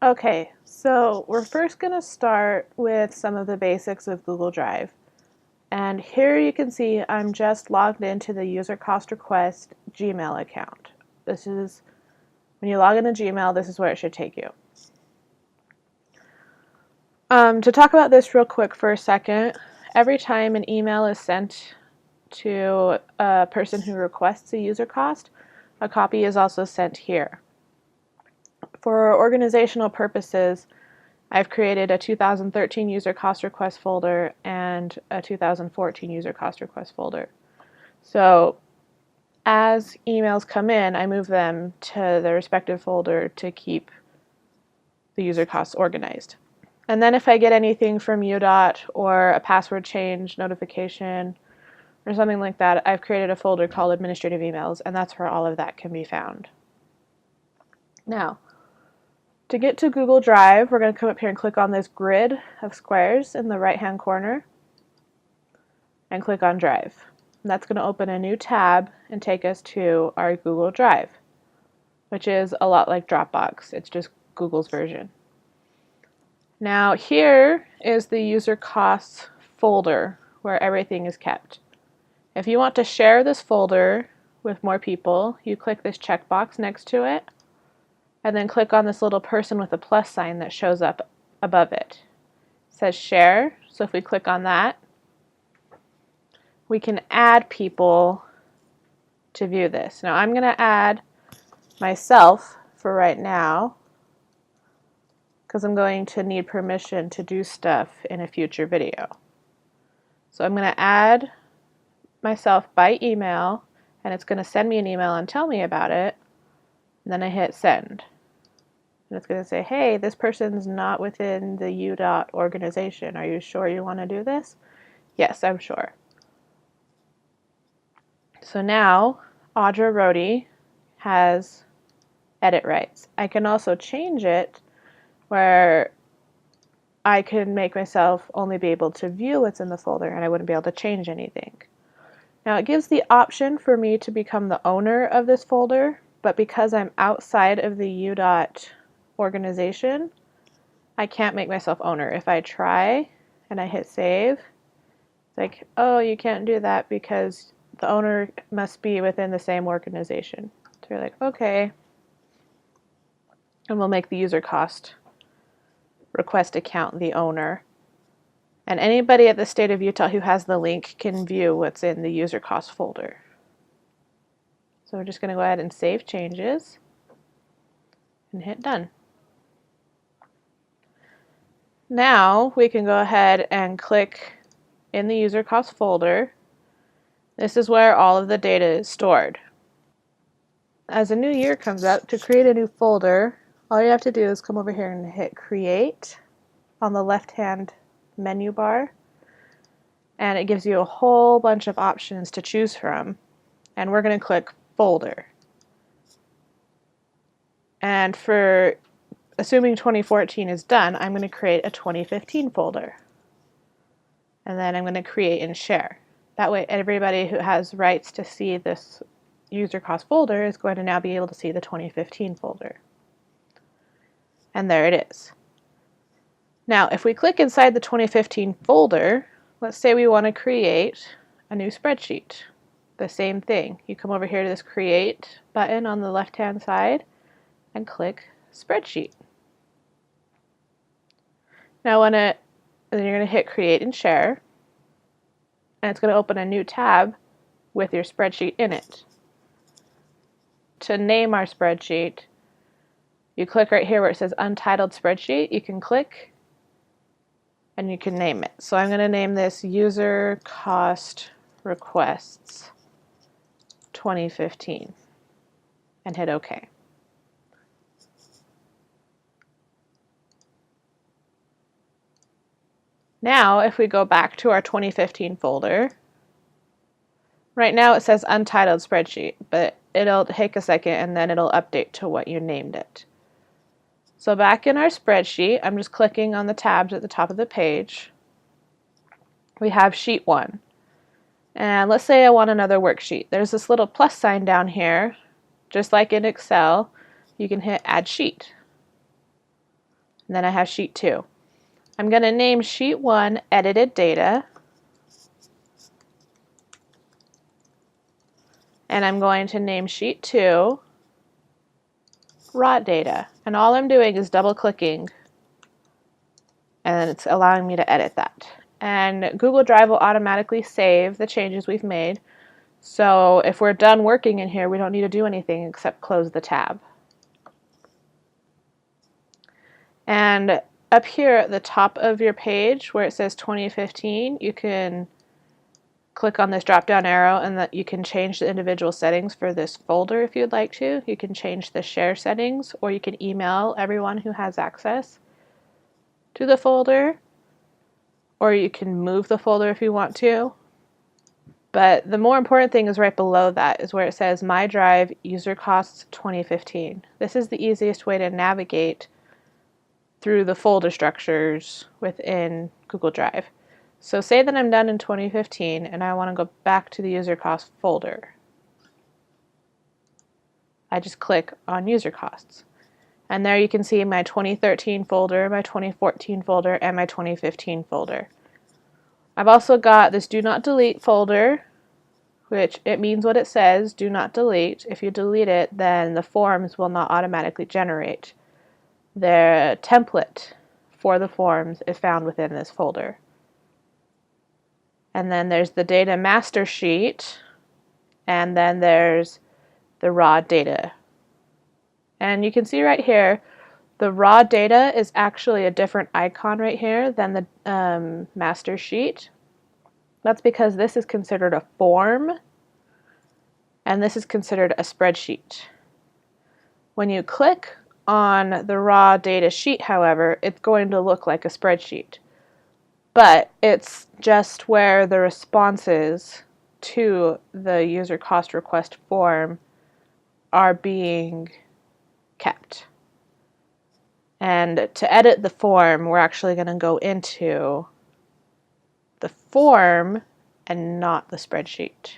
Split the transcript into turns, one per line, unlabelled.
Okay, so we're first going to start with some of the basics of Google Drive. And here you can see I'm just logged into the user cost request Gmail account. This is, when you log into Gmail, this is where it should take you. To talk about this real quick for a second, every time an email is sent to a person who requests a user cost, a copy is also sent here. For organizational purposes, I've created a 2013 user cost request folder and a 2014 user cost request folder. So as emails come in, I move them to the respective folder to keep the user costs organized. And then if I get anything from UDOT or a password change notification or something like that, I've created a folder called administrative emails, and that's where all of that can be found. Now, to get to Google Drive, we're going to come up here and click on this grid of squares in the right-hand corner and click on Drive. And that's going to open a new tab and take us to our Google Drive, which is a lot like Dropbox. It's just Google's version. Now here is the user costs folder where everything is kept. If you want to share this folder with more people, you click this checkbox next to it and then click on this little person with a plus sign that shows up above it. It says share, so if we click on that, we can add people to view this. Now I'm going to add myself for right now because I'm going to need permission to do stuff in a future video. So I'm going to add myself by email, and it's going to send me an email and tell me about it. And then I hit send. And it's going to say, hey, this person's not within the UDOT organization. Are you sure you want to do this? Yes, I'm sure. So now Audra Rohde has edit rights. I can also change it where I can make myself only be able to view what's in the folder and I wouldn't be able to change anything. Now it gives the option for me to become the owner of this folder, but because I'm outside of the UDOT organization, I can't make myself owner. If I try and I hit save, it's like, oh, you can't do that because the owner must be within the same organization. So you're like, okay. And we'll make the user cost request account the owner. And anybody at the state of Utah who has the link can view what's in the user cost folder. So we're just going to go ahead and save changes and hit done. Now we can go ahead and click in the user cost folder. This is where all of the data is stored. As a new year comes up, to create a new folder, all you have to do is come over here and hit create on the left-hand menu bar, and it gives you a whole bunch of options to choose from, and we're going to click folder. And for assuming 2014 is done, I'm going to create a 2015 folder, and then I'm going to create and share. That way everybody who has rights to see this user cost folder is going to now be able to see the 2015 folder. And there it is. Now, if we click inside the 2015 folder, let's say we want to create a new spreadsheet. The same thing. You come over here to this Create button on the left-hand side and click Spreadsheet. Now, then you're going to hit Create and Share, and it's going to open a new tab with your spreadsheet in it. To name our spreadsheet, you click right here where it says Untitled Spreadsheet. You can click and you can name it. So I'm going to name this User Cost Requests 2015 and hit OK. Now if we go back to our 2015 folder, right now it says Untitled Spreadsheet, but it'll take a second and then it'll update to what you named it. So back in our spreadsheet, I'm just clicking on the tabs at the top of the page. We have sheet 1. And let's say I want another worksheet. There's this little plus sign down here. Just like in Excel, you can hit Add Sheet. And then I have sheet 2. I'm going to name sheet 1 edited data. And I'm going to name sheet 2 raw data. And all I'm doing is double clicking, and it's allowing me to edit that. And Google Drive will automatically save the changes we've made. So if we're done working in here, we don't need to do anything except close the tab. And up here at the top of your page where it says 2015, you can click on this drop down arrow, and that you can change the individual settings for this folder if you'd like to. You can change the share settings, or you can email everyone who has access to the folder, or you can move the folder if you want to. But the more important thing is right below that, is where it says My Drive User Costs 2015. This is the easiest way to navigate through the folder structures within Google Drive. So say that I'm done in 2015 and I want to go back to the user cost folder. I just click on user costs. And there you can see my 2013 folder, my 2014 folder, and my 2015 folder. I've also got this do not delete folder, which it means what it says, do not delete. If you delete it, then the forms will not automatically generate. The template for the forms is found within this folder. And then there's the data master sheet, and then there's the raw data. And you can see right here, the raw data is actually a different icon right here than the master sheet. That's because this is considered a form, and this is considered a spreadsheet. When you click on the raw data sheet, however, it's going to look like a spreadsheet. But it's just where the responses to the user cost request form are being kept. And to edit the form, we're actually going to go into the form and not the spreadsheet.